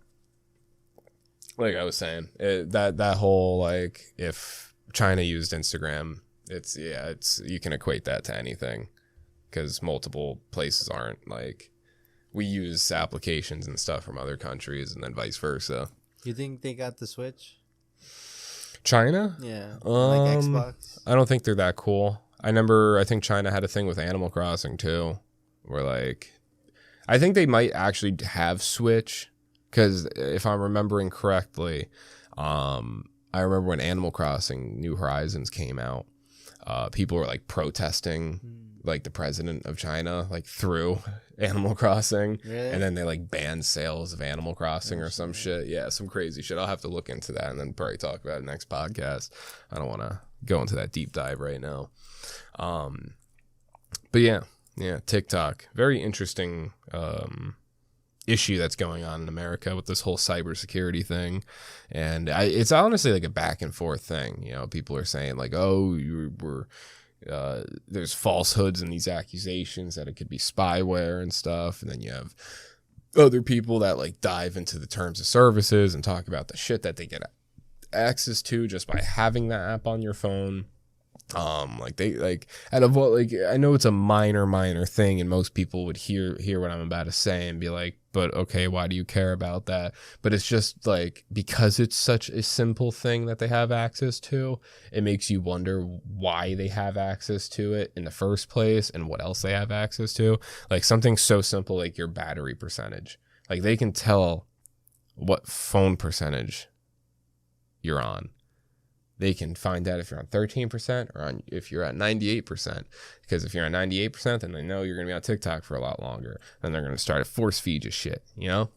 like I was saying, that whole like if China used Instagram, it's you can equate that to anything, because multiple places aren't like we use applications and stuff from other countries, and then vice versa. You think they got the Switch? China? Yeah, like Xbox. I don't think they're that cool. I think China had a thing with Animal Crossing too, where like. I think they might actually have Switch, because if I'm remembering correctly, I remember when Animal Crossing New Horizons came out, people were like protesting like the president of China like through Animal Crossing, Really? and then they like banned sales of Animal Crossing or some shit. Yeah, some crazy shit. I'll have to look into that and then probably talk about it next podcast. I don't want to go into that deep dive right now. But yeah. Yeah, TikTok. Very interesting issue that's going on in America with this whole cybersecurity thing. And it's honestly like a back and forth thing. You know, people are saying like, oh, there's falsehoods in these accusations that it could be spyware and stuff. And then you have other people that like dive into the terms of services and talk about the shit that they get access to just by having that app on your phone. Like they like out of what, like I know it's a minor thing, and most people would hear what I'm about to say and be like, but okay, why do you care about that? But it's just like, because it's such a simple thing that they have access to, it makes you wonder why they have access to it in the first place and what else they have access to. Like something so simple like your battery percentage. Like they can tell what phone percentage you're on. They can find out if you're on 13% or if you're at 98%. Because if you're on 98%, then they know you're going to be on TikTok for a lot longer. Then they're going to start to force feed you shit, you know?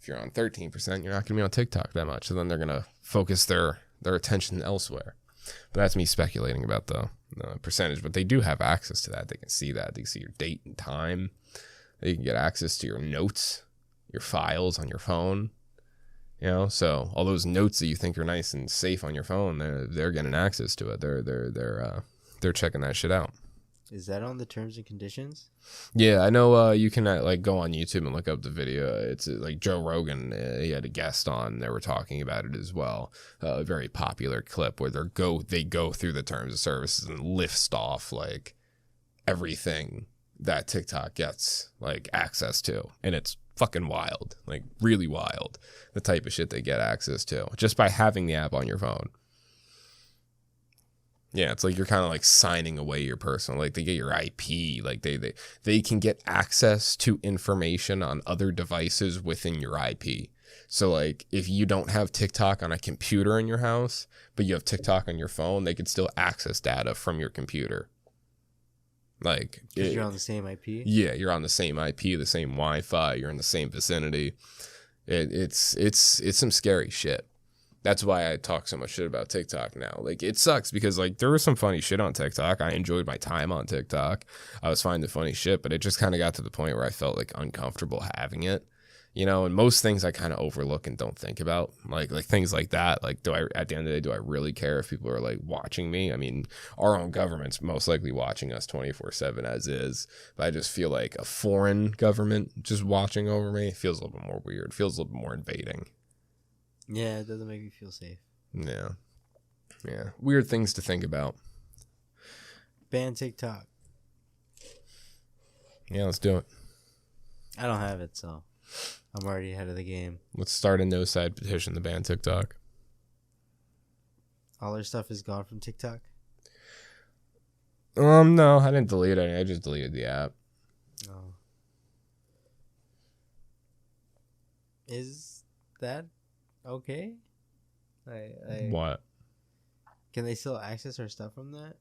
If you're on 13%, you're not going to be on TikTok that much. So then they're going to focus their attention elsewhere. But that's me speculating about the percentage. But they do have access to that. They can see that. They can see your date and time. They can get access to your notes, your files on your phone. You know, so all those notes that you think are nice and safe on your phone, they're getting access to it. They're checking that shit out. Is that on the terms and conditions? Yeah, I know. You can like go on YouTube and look up the video. It's like Joe Rogan. He had a guest on. They were talking about it as well. A very popular clip where they go through the terms of services and list off like everything that TikTok gets like access to, and it's fucking wild, like really wild, the type of shit they get access to just by having the app on your phone. Yeah, it's like you're kind of like signing away your personal, like they get your IP, like they can get access to information on other devices within your IP. So like if you don't have TikTok on a computer in your house, but you have TikTok on your phone, they can still access data from your computer. Like because you're on the same IP. Yeah, you're on the same IP, the same Wi-Fi. You're in the same vicinity. It's some scary shit. That's why I talk so much shit about TikTok now. Like it sucks because like there was some funny shit on TikTok. I enjoyed my time on TikTok. I was finding funny shit, but it just kind of got to the point where I felt like uncomfortable having it. You know, and most things I kind of overlook and don't think about, like things like that. Like, at the end of the day, do I really care if people are like watching me? I mean, our own government's most likely watching us 24/7 as is. But I just feel like a foreign government just watching over me feels a little bit more weird. Feels a little bit more invading. Yeah, it doesn't make me feel safe. Yeah. Weird things to think about. Ban TikTok. Yeah, let's do it. I don't have it, so I'm already ahead of the game. Let's start a Noside petition to ban TikTok. All our stuff is gone from TikTok? No, I didn't delete it. I just deleted the app. Oh. Is that okay? What? Can they still access our stuff from that?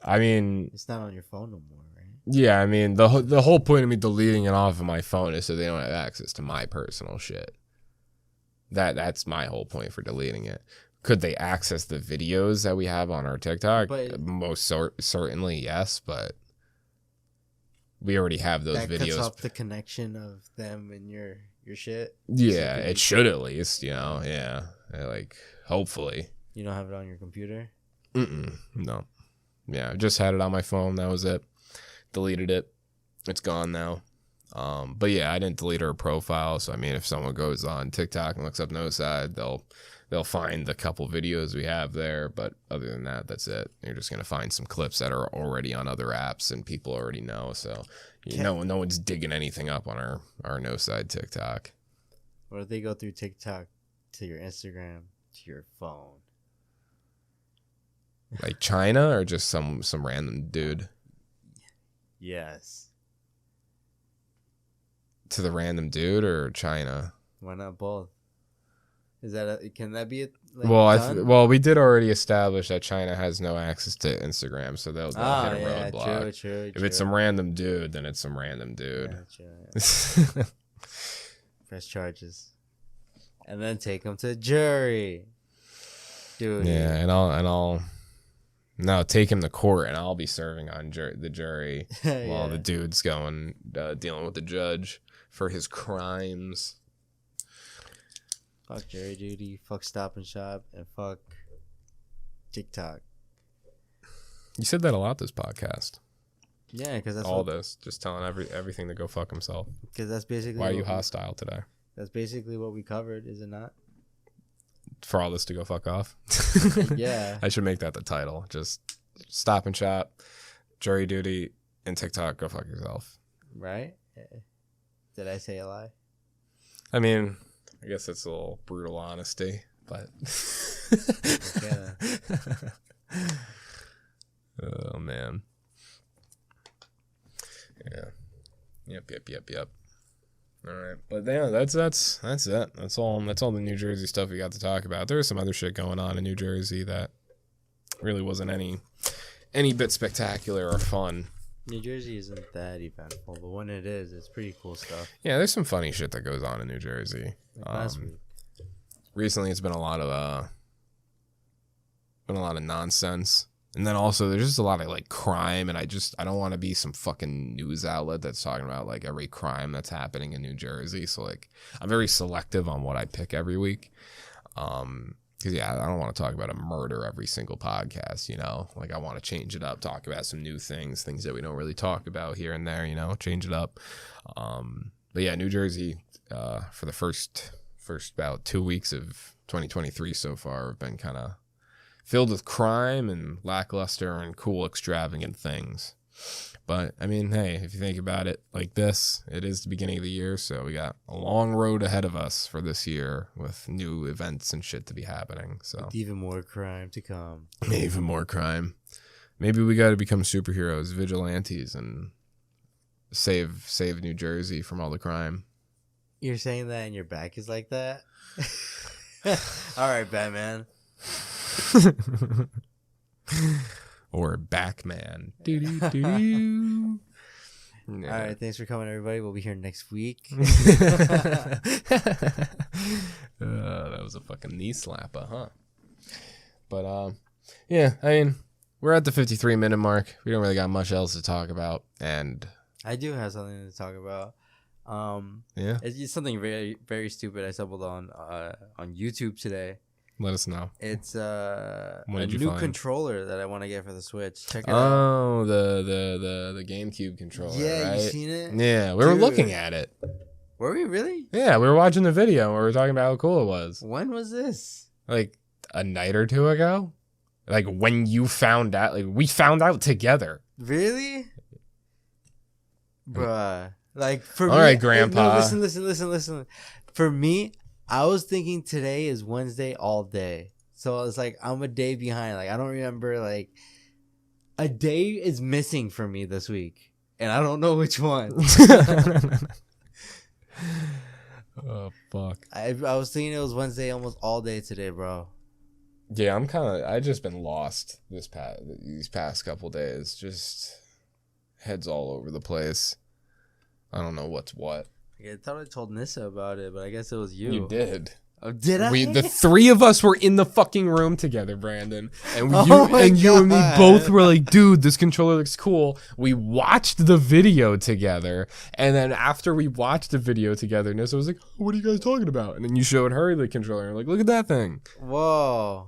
I mean, it's not on your phone no more, right? Yeah, I mean, the whole point of me deleting it off of my phone is so they don't have access to my personal shit. That's my whole point for deleting it. Could they access the videos that we have on our TikTok? Most certainly, yes, but we already have those videos. That cuts off the connection of them and your shit. Yeah, it should at least, you know. Yeah, like hopefully. You don't have it on your computer? No. yeah, I just had it on my phone. That was it. Deleted it. It's gone now. But yeah, I didn't delete her profile. So I mean, if someone goes on TikTok and looks up Noside, they'll find the couple videos we have there. But other than that, that's it. You're just gonna find some clips that are already on other apps and people already know. So no one's digging anything up on our Noside TikTok. What if they go through TikTok to your Instagram to your phone? Like China or just some random dude? Yes. To the random dude or China? Why not both? Can that be it? Like, well, we did already establish that China has no access to Instagram, so they'll hit a roadblock. True. If it's some random dude, then it's some random dude. Yeah. Press charges, and then take them to jury. Dude. Yeah, and I'll no take him to court, and I'll be serving on the jury while the dude's going dealing with the judge for his crimes. Fuck jury duty, fuck Stop and Shop, and fuck TikTok. You said that a lot this podcast. Yeah, because that's all this, just telling everything to go fuck himself. Because that's basically. Why are you hostile today? That's basically what we covered, is it not? For all this to go fuck off. Yeah. I should make that the title. Just Stop and Shop, jury duty, and TikTok. Go fuck yourself. Right? Did I say a lie? I mean, I guess it's a little brutal honesty, but. Oh man. Yeah. Yep. All right, but yeah, that's it. That's all the New Jersey stuff we got to talk about. There's some other shit going on in New Jersey that really wasn't any bit spectacular or fun. New Jersey isn't that eventful, but when it is, it's pretty cool stuff. Yeah, there's some funny shit that goes on in New Jersey. Recently, it's been a lot of nonsense. And then also there's just a lot of like crime, and I don't want to be some fucking news outlet that's talking about like every crime that's happening in New Jersey. So like I'm very selective on what I pick every week. Cause yeah, I don't want to talk about a murder every single podcast, you know, like I want to change it up, talk about some new things that we don't really talk about here and there, you know, change it up. But yeah, New Jersey, for the first about 2 weeks of 2023 so far have been kind of filled with crime and lackluster and cool, extravagant things. But, I mean, hey, if you think about it like this, it is the beginning of the year, so we got a long road ahead of us for this year with new events and shit to be happening. So with even more crime to come. Even more crime. Maybe we got to become superheroes, vigilantes, and save New Jersey from all the crime. You're saying that and your back is like that? All right, Batman. Or Backman. Yeah. All right, thanks for coming, everybody. We'll be here next week. That was a fucking knee slapper, huh? But yeah, I mean, we're at the 53-minute mark. We don't really got much else to talk about, and I do have something to talk about. Yeah, it's something very, very stupid I stumbled on YouTube today. Let us know. It's a new controller that I want to get for the Switch. Check it out. Oh, the GameCube controller. Yeah, right? You seen it? Yeah, we were looking at it. Were we really? Yeah, we were watching the video and we were talking about how cool it was. When was this? Like a night or two ago. Like when you found out. Like we found out together. Really? Bruh. Like for all me. Right, Grandpa. No, listen. For me, I was thinking today is Wednesday all day. So it's like I'm a day behind. Like I don't remember, like a day is missing for me this week. And I don't know which one. Oh fuck. I was thinking it was Wednesday almost all day today, bro. Yeah, I just been lost these past couple days. Just heads all over the place. I don't know what's what. I thought I told Nissa about it, but I guess it was you. You did. Oh, did I? The three of us were in the fucking room together, Brandon. And you and me both were like, dude, this controller looks cool. We watched the video together. And then after we watched the video together, Nissa was like, what are you guys talking about? And then you showed her the controller. And like, look at that thing. Whoa.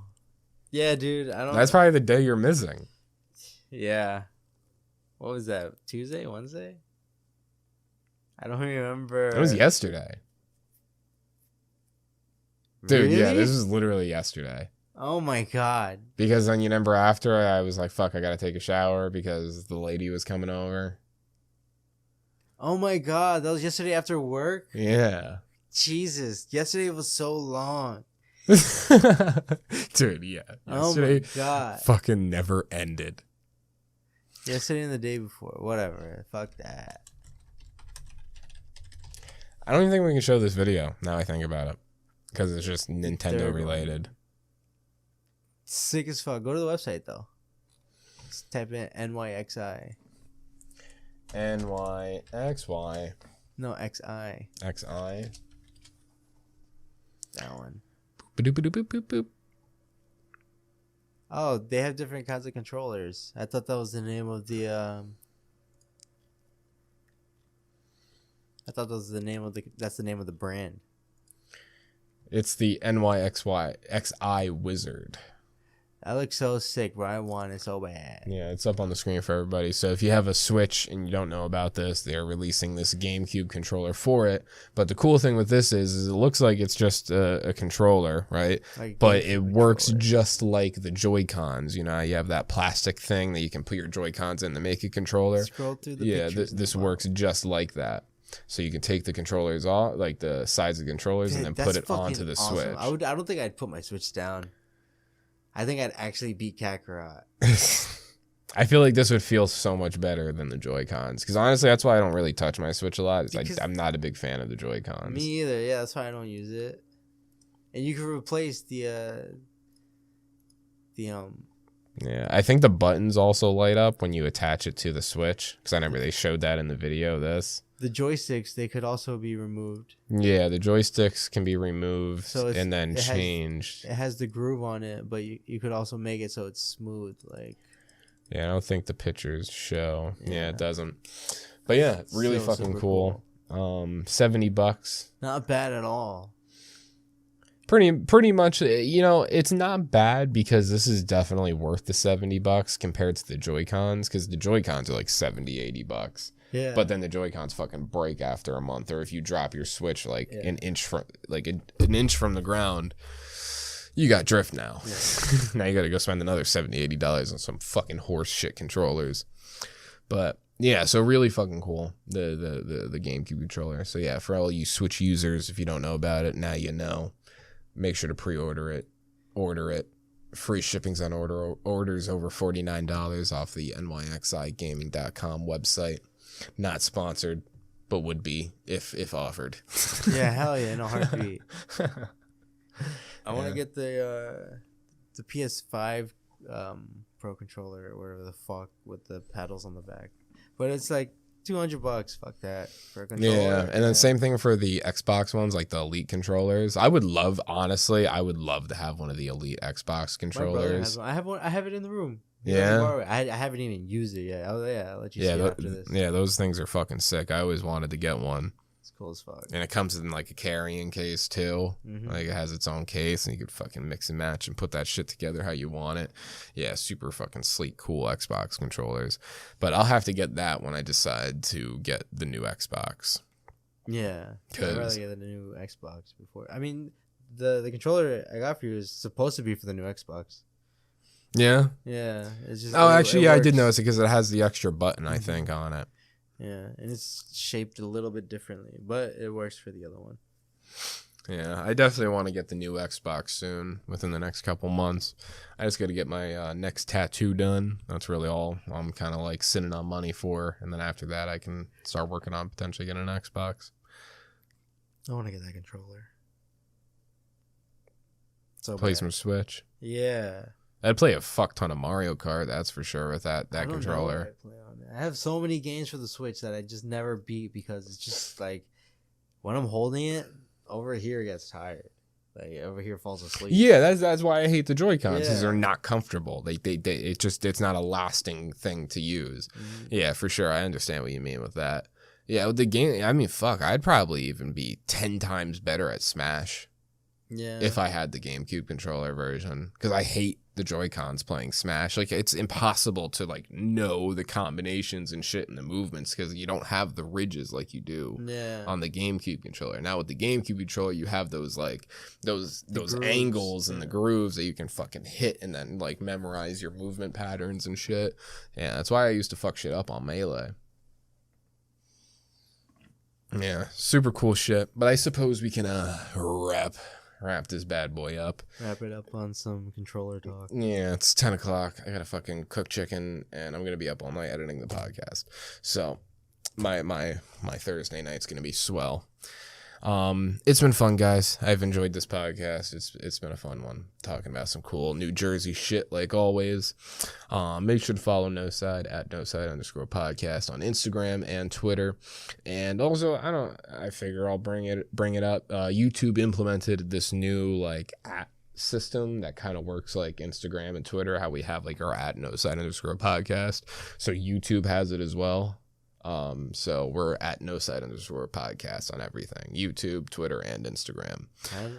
Yeah, dude. That's probably the day you're missing. Yeah. What was that? Tuesday? Wednesday? I don't remember. It was yesterday. Dude, yeah, Really? this was literally yesterday. Oh my god. Because then you remember after I was like, fuck, I gotta take a shower because the lady was coming over. Oh my god. That was yesterday after work? Yeah. Jesus. Yesterday was so long. Dude, yeah. Oh my Yesterday god. fucking never ended. Yesterday and the day before. Whatever. Fuck that. I don't even think we can show this video now I think about it. Because it's just Nintendo related. Sick as fuck. Go to the website though. Just type in NYXI. NYXY. No, XI. XI. That one. Boop, boop, boop, boop, boop. Oh, they have different kinds of controllers. I thought that was the name of the I thought that was the name of the that's the name of the brand. It's the NYXY XI Wizard. That looks so sick, bro. I want it so bad. Yeah, it's up on the screen for everybody. So if you have a Switch and you don't know about this, they're releasing this GameCube controller for it. But the cool thing with this is it looks like it's just a controller, right? Like but GameCube it works controller. just like the Joy-Cons. You know, you have that plastic thing that you can put your Joy-Cons in to make a controller. Scroll through the Yeah, pictures this in the works just like that. So you can take the controllers off, like the sides of the controllers, and then Dude, put that's it onto fucking the awesome. Switch. I don't think I'd put my Switch down. I think I'd actually beat Kakarot. I feel like this would feel so much better than the Joy-Cons. Because honestly, that's why I don't really touch my Switch a lot. I'm not a big fan of the Joy-Cons. Me either. Yeah, that's why I don't use it. And you can replace the Yeah, I think the buttons also light up when you attach it to the Switch. Because I remember they showed that in the video of this. the joysticks, they could also be removed. Yeah, the joysticks can be removed So and then changed. It has the groove on it, but you could also make it so it's smooth. Like, Yeah, I don't think the pictures show. Yeah, Yeah. it doesn't. But yeah, really Still fucking super cool. $70. not bad at all. Pretty much, you know, it's not bad because this is definitely worth the $70 compared to the Joy-Cons, because the Joy-Cons are like $70-$80. Yeah. But then the Joy-Cons fucking break after a month, or if you drop your Switch like Yeah. an inch from an inch from the ground, you got drift now. Yeah. Now you got to go spend another $70-$80 on some fucking horse shit controllers. But yeah, so really fucking cool, the GameCube controller. So yeah, for all you Switch users, if you don't know about it, now you know. Make sure to pre-order it. Order it. Free shippings on orders over $49 off the nyxigaming.com website. Not sponsored, but would be if offered. Yeah, hell yeah, no heartbeat. I want to get the PS5 Pro controller or whatever the fuck with the paddles on the back, but it's like $200. Fuck that for a controller. Yeah, and then same thing for the Xbox ones, like the Elite controllers. Honestly, I would love to have one of the Elite Xbox My brother has controllers. one. I have one. I have it in the room. You Yeah? let me borrow it. I haven't even used it yet. I'll let you see it after this. Yeah, those things are fucking sick. I always wanted to get one. It's cool as fuck. And it comes in like a carrying case too. Mhm. Like it has its own case and you could fucking mix and match and put that shit together how you want it. Yeah, super fucking sleek, cool Xbox controllers. But I'll have to get that when I decide to get the new Xbox. Yeah, I'd 'Cause- rather get the new Xbox before. I mean, the controller I got for you is supposed to be for the new Xbox. Yeah. Yeah, it's just. Oh, it actually, yeah, I did works. notice it because it has the extra button, I Mhm. think, on it. Yeah, and it's shaped a little bit differently, but it works for the other one. Yeah, I definitely want to get the new Xbox soon, within the next couple months. I just got to get my next tattoo done. That's really all I'm kind of like sitting on money for. And then after that, I can start working on potentially getting an Xbox. I want to get that controller. So Play bad. some Switch. Yeah. I'd play a fuck ton of Mario Kart, that's for sure, with that I don't know what controller. I play on it. I have so many games for the Switch that I just never beat because it's just like when I'm holding it, over here gets tired. Like over here falls asleep. Yeah, that's why I hate the Joy-Cons, because Yeah. they're not comfortable. It's not a lasting thing to use. Mhm. Yeah, for sure. I understand what you mean with that. Yeah, with the game, I mean, fuck, I'd probably even be 10 times better at Smash Yeah. if I had the GameCube controller version, because I hate the Joy-Cons playing Smash. Like, it's impossible to like know the combinations and shit and the movements because you don't have the ridges like you do on the GameCube controller. Now with the GameCube controller, you have those like those angles and the grooves that you can fucking hit and then like memorize your movement patterns and shit. Yeah, that's why I used to fuck shit up on Melee. Yeah, super cool shit. But I suppose we can wrap this bad boy up. Wrap it up on some controller talk. Yeah, it's 10 o'clock. I gotta fucking cook chicken, and I'm gonna be up all night editing the podcast. So my Thursday night's gonna be swell. It's been fun, guys. I've enjoyed this podcast. It's been a fun one, talking about some cool New Jersey shit like always. Make sure to follow Noside at Noside_podcast on Instagram and Twitter. And also, I figure I'll bring it up. YouTube implemented this new like at system that kind of works like Instagram and Twitter, how we have like our at Noside_podcast. So YouTube has it as well. So we're at Noside_podcast on everything, YouTube, Twitter, and Instagram.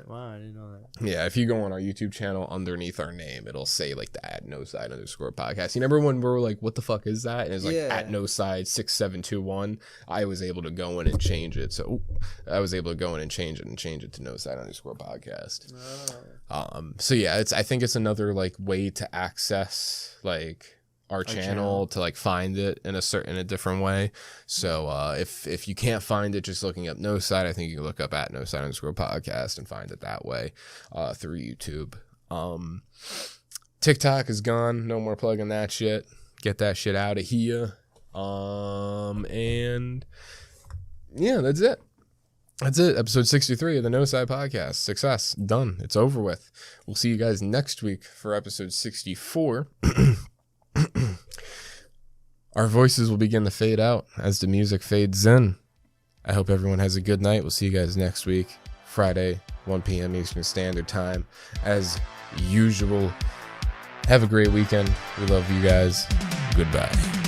Wow, I didn't know that. Yeah, if you go on our YouTube channel, underneath our name, it'll say like the at Noside_podcast. You remember when we were like, what the fuck is that? And it's like at Noside6721. I was able to go in and change it. So I was able to go in and change it to Noside_podcast. So yeah, I think it's another like way to access like our channel to like find it in a different way. So if you can't find it just looking up Noside, I think you can look up at Noside_podcast and find it that way through YouTube. TikTok is gone. No more plugging that shit. Get that shit out of here. And yeah, that's it. That's it. Episode 63 of the Noside podcast. Success. Done. It's over with. We'll see you guys next week for episode 64. Our voices will begin to fade out as the music fades in. I hope everyone has a good night. We'll see you guys next week, Friday, 1 p.m. Eastern Standard Time, as usual. Have a great weekend. We love you guys. Goodbye.